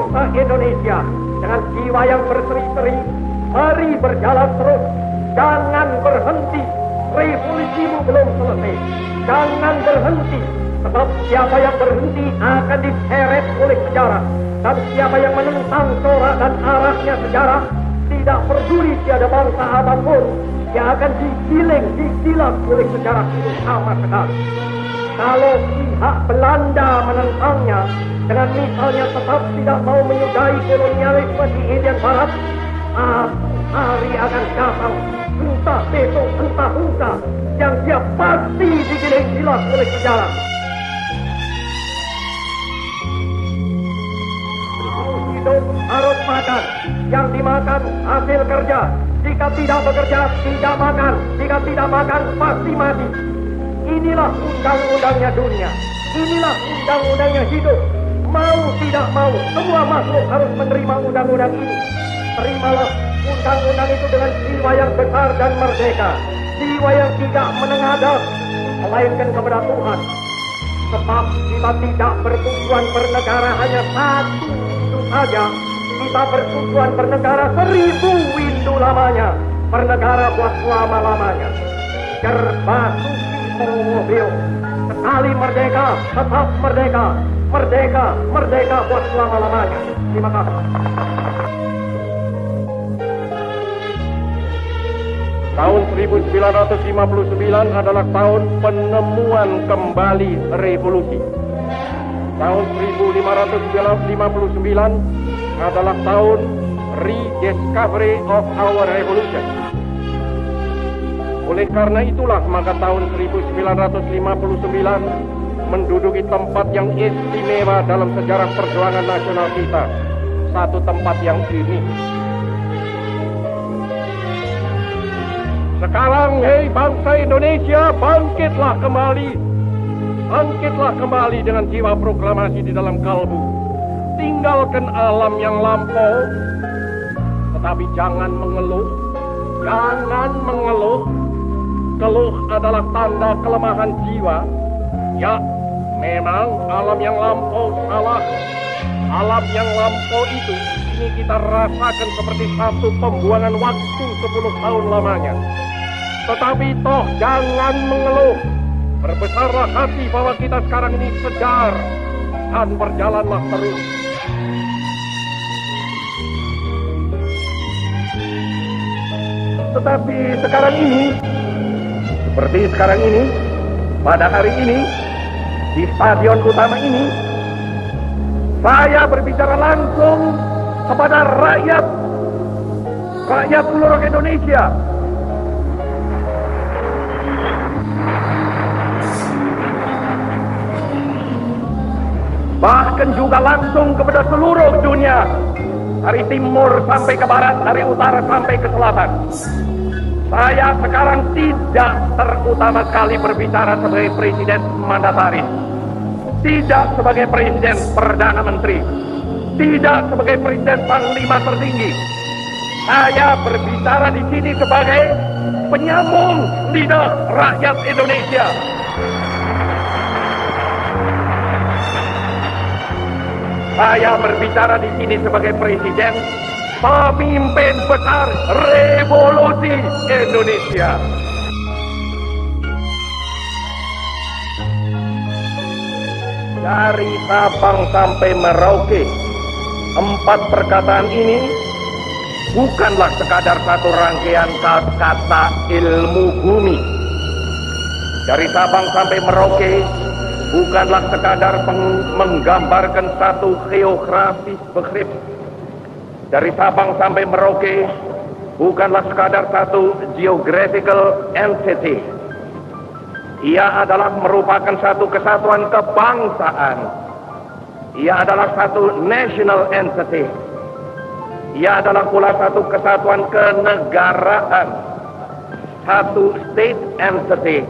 bangsa Indonesia dengan jiwa yang berseri-seri, mari berjalan terus, jangan berhenti. Revolusimu belum selesai, jangan berhenti. Sebab siapa yang berhenti akan diseret oleh sejarah, dan siapa yang menentang corak dan arahnya sejarah, tidak peduli tiada bangsa apapun, yang akan digiling, disilap oleh sejarah itu sama sekali. Kalau pihak Belanda menentangnya, dengan misalnya tetap tidak mau menyudahi kolonialisme di India Barat, hari akan datang, entah besok, entah lusa, yang dia pasti digiling silap oleh sejarah. Hidup harus makan, yang dimakan hasil kerja. Jika tidak bekerja, tidak makan. Jika tidak makan, pasti mati. Inilah undang-undangnya dunia. Inilah undang-undangnya hidup. Mau tidak mau, semua makhluk harus menerima undang-undang ini. Terimalah undang-undang itu dengan jiwa yang besar dan merdeka. Jiwa yang tidak menengadah, melainkan kepada Tuhan. Sebab kita tidak bertujuan bernegara hanya satu windu saja. Kita bertujuan bernegara 1000 windu lamanya. Bernegara buat selama-lamanya. Gerbasuki mobil. Sekali merdeka, tetap merdeka. Merdeka, merdeka buat selama-lamanya. Terima kasih. Tahun 1959 adalah tahun penemuan kembali revolusi. Tahun 1559 adalah tahun rediscovery of our revolution. Oleh karena itulah maka tahun 1959 menduduki tempat yang istimewa dalam sejarah perjuangan nasional kita. Satu tempat yang unik. Sekarang, hei bangsa Indonesia, bangkitlah kembali. Bangkitlah kembali dengan jiwa proklamasi di dalam kalbu. Tinggalkan alam yang lampau, tetapi jangan mengeluh. Jangan mengeluh. Keluh adalah tanda kelemahan jiwa. Ya, memang alam yang lampau salah. Alam yang lampau itu ini kita rasakan seperti satu pembuangan waktu 10 tahun lamanya. Tetapi toh jangan mengeluh. Berbesarlah hati bahwa kita sekarang ini segar dan berjalanlah terus. Tetapi sekarang ini, seperti sekarang ini, pada hari ini, di stadion utama ini, saya berbicara langsung kepada rakyat seluruh Indonesia. Bahkan juga langsung kepada seluruh dunia, dari timur sampai ke barat, dari utara sampai ke selatan. Saya sekarang tidak terutama sekali berbicara sebagai presiden mandataris, tidak sebagai presiden perdana menteri, tidak sebagai presiden panglima tertinggi. Saya berbicara di sini sebagai penyambung lidah rakyat Indonesia. Saya berbicara di sini sebagai presiden, pemimpin besar revolusi Indonesia. Dari Sabang sampai Merauke, 4 perkataan ini bukanlah sekadar satu rangkaian kata ilmu bumi. Dari Sabang sampai Merauke bukanlah sekadar menggambarkan satu geografis begrip. Dari Sabang sampai Merauke bukanlah sekadar satu geographical entity. Ia adalah merupakan satu kesatuan kebangsaan. Ia adalah satu national entity. Ia adalah pula satu kesatuan kenegaraan. Satu state entity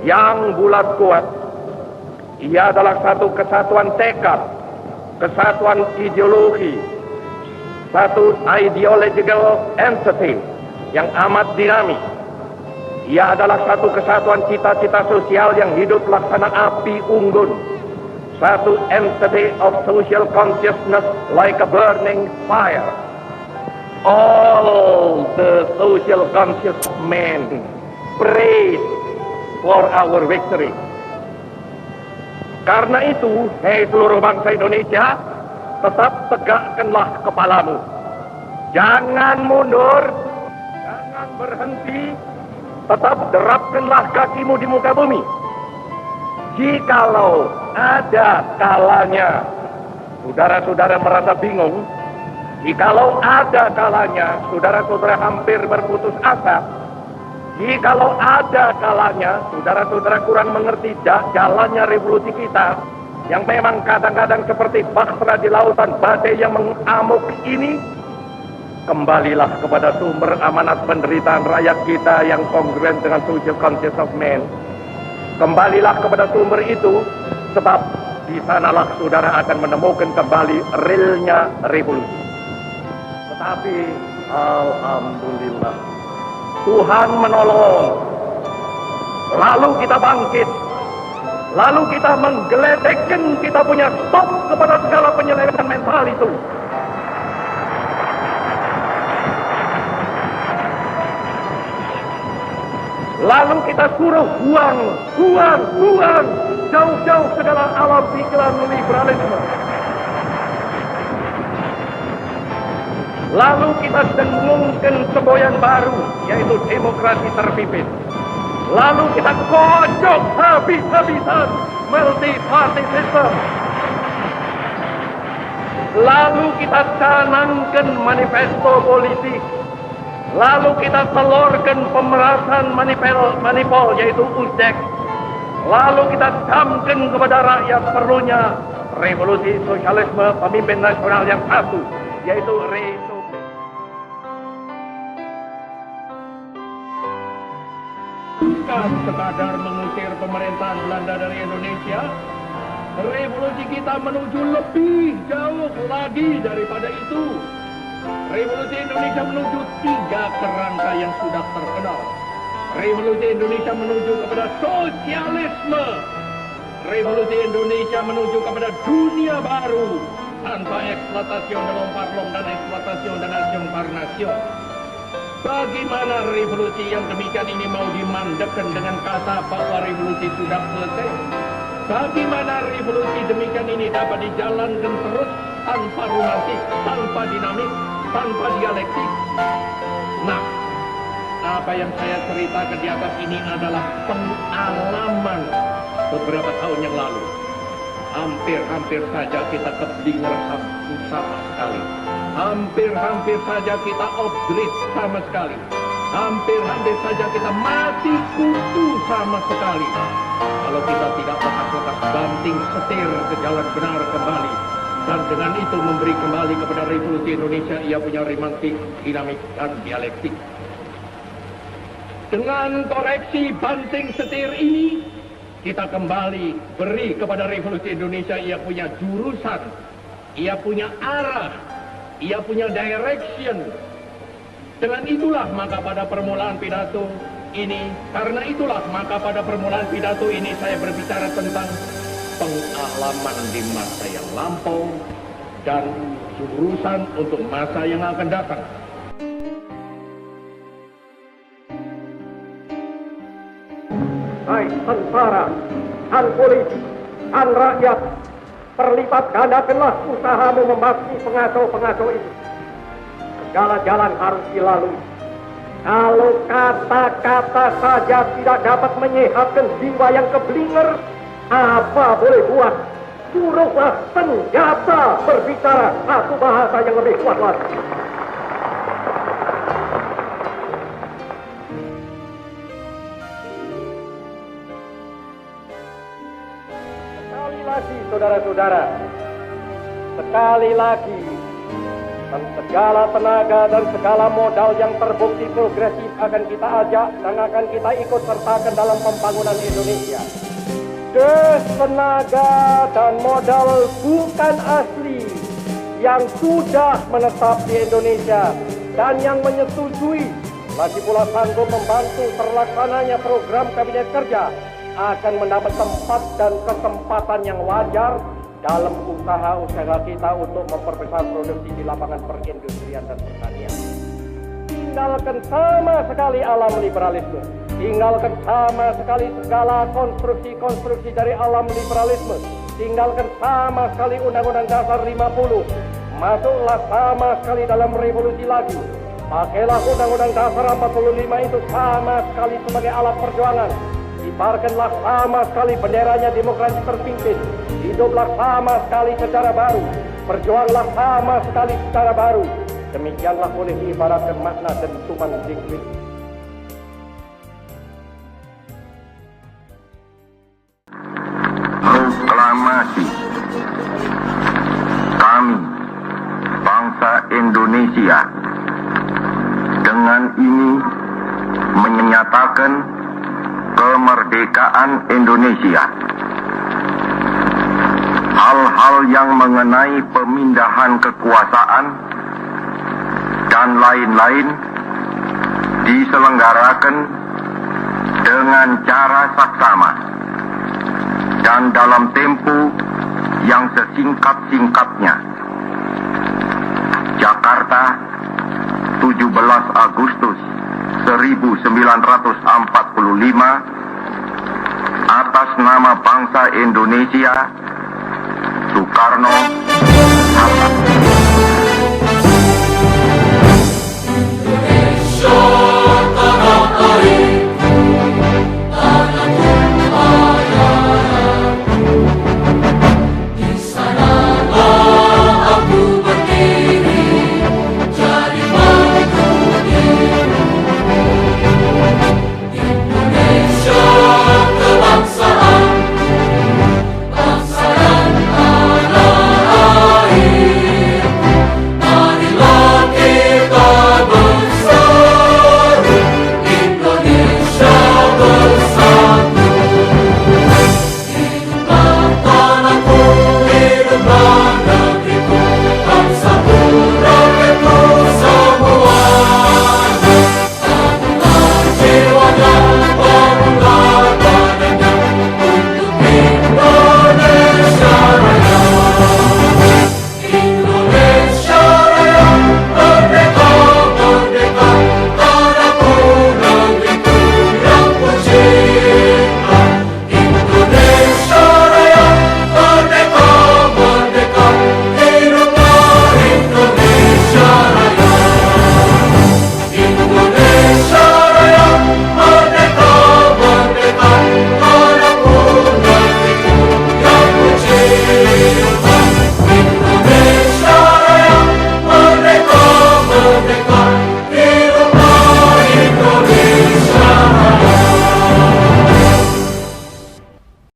yang bulat kuat. Ia adalah satu kesatuan tekad, kesatuan ideologi, satu ideological entity yang amat dinamis. Ia adalah satu kesatuan cita-cita sosial yang hidup laksana api unggun, satu entity of social consciousness like a burning fire. All the social conscious men pray for our victory. Karena itu, hei seluruh bangsa Indonesia, tetap tegakkanlah kepalamu. Jangan mundur, jangan berhenti, tetap derapkanlah kakimu di muka bumi. Jikalau ada kalanya saudara-saudara merasa bingung, jikalau ada kalanya saudara-saudara hampir berputus asa, jikalau ada kalanya saudara-saudara kurang mengerti jalannya revolusi kita, yang memang kadang-kadang seperti bahtera di lautan badai yang mengamuk ini, kembalilah kepada sumber amanat penderitaan rakyat kita yang kongruen dengan social conscious of man. Kembalilah kepada sumber itu, sebab di sanalah saudara akan menemukan kembali realnya revolusi. Tetapi alhamdulillah, Tuhan menolong. Lalu kita bangkit. Lalu kita menggeledekkan, kita punya stop kepada segala penyelewengan mental itu. Lalu kita suruh buang jauh-jauh segala alam pikiran liberalisme. Lalu kita dengungkan semboyan baru, yaitu demokrasi terpimpin. Lalu kita kocok habis-habisan multi-party system. Lalu kita canangkan manifesto politik. Lalu kita telurkan pemerasan manipul, yaitu USDEK. Lalu kita camkan kepada rakyat perlunya revolusi sosialisme pemimpin nasional yang satu, yaitu Republik. Bukan sekadar mengusir pemerintahan Belanda dari Indonesia, revolusi kita menuju lebih jauh lagi daripada itu. Revolusi Indonesia menuju 3 kerangka yang sudah terkenal. Revolusi Indonesia menuju kepada sosialisme. Revolusi Indonesia menuju kepada dunia baru tanpa eksploitasi delom dan eksploitasi dan nation par nation. Bagaimana revolusi yang demikian ini mau dimandakan dengan kata bahwa revolusi sudah selesai? Bagaimana revolusi demikian ini dapat dijalankan terus tanpa romantik, tanpa dinamik, tanpa dialektik? Nah, apa yang saya ceritakan di atas ini adalah pengalaman beberapa tahun yang lalu. Hampir saja kita keblinger sama sekali. Hampir saja kita off-grid sama sekali. Hampir saja kita mati kutu sama sekali. Kalau kita tidak lekas banting setir ke jalan benar kembali. Dan dengan itu memberi kembali kepada revolusi Indonesia, ia punya romantik, dinamik, dan dialektik. Dengan koreksi banting setir ini, kita kembali beri kepada revolusi Indonesia, ia punya jurusan, ia punya arah, ia punya direction. Dengan itulah maka pada permulaan pidato ini, karena itulah maka pada permulaan pidato ini saya berbicara tentang pengalaman di masa yang lampau dan jurusan untuk masa yang akan datang. Hai tentara, han polisi, han rakyat, perlipat gandakanlah usahamu membasmi pengacau-pengacau itu. Segala jalan harus dilalui. Kalau kata-kata saja tidak dapat menyehatkan jiwa yang keblinger, apa boleh buat? Suruhlah senjata berbicara satu bahasa yang lebih kuat lagi. Sekali lagi, saudara-saudara, sekali lagi, dan segala tenaga dan segala modal yang terbukti progresif akan kita ajak dan akan kita ikut sertakan dalam pembangunan Indonesia. Tenaga dan modal bukan asli yang sudah menetap di Indonesia dan yang menyetujui lagi pula sanggup membantu terlaksananya program kabinet kerja akan mendapat tempat dan kesempatan yang wajar dalam usaha-usaha kita untuk memperbesar produksi di lapangan perindustrian dan pertanian. Tinggalkan sama sekali alam liberalisme. Tinggalkan sama sekali segala konstruksi-konstruksi dari alam liberalisme. Tinggalkan sama sekali Undang-Undang Dasar 50. Masuklah sama sekali dalam revolusi lagi. Pakailah Undang-Undang Dasar 45 itu sama sekali sebagai alat perjuangan. Kibarkanlah sama sekali benderanya demokrasi terpimpin. Hiduplah sama sekali secara baru. Berjuanglah sama sekali secara baru. Demikianlah boleh diibaratkan makna dentuman diklik. Proklamasi. Kami, bangsa Indonesia, dengan ini menyatakan kemerdekaan Indonesia. Hal-hal yang mengenai pemindahan kekuasaan dan lain-lain diselenggarakan dengan cara saksama dan dalam tempo yang sesingkat-singkatnya. Jakarta, 17 Agustus 1945, atas nama bangsa Indonesia, Soekarno, Hatta. Indonesia tanah air.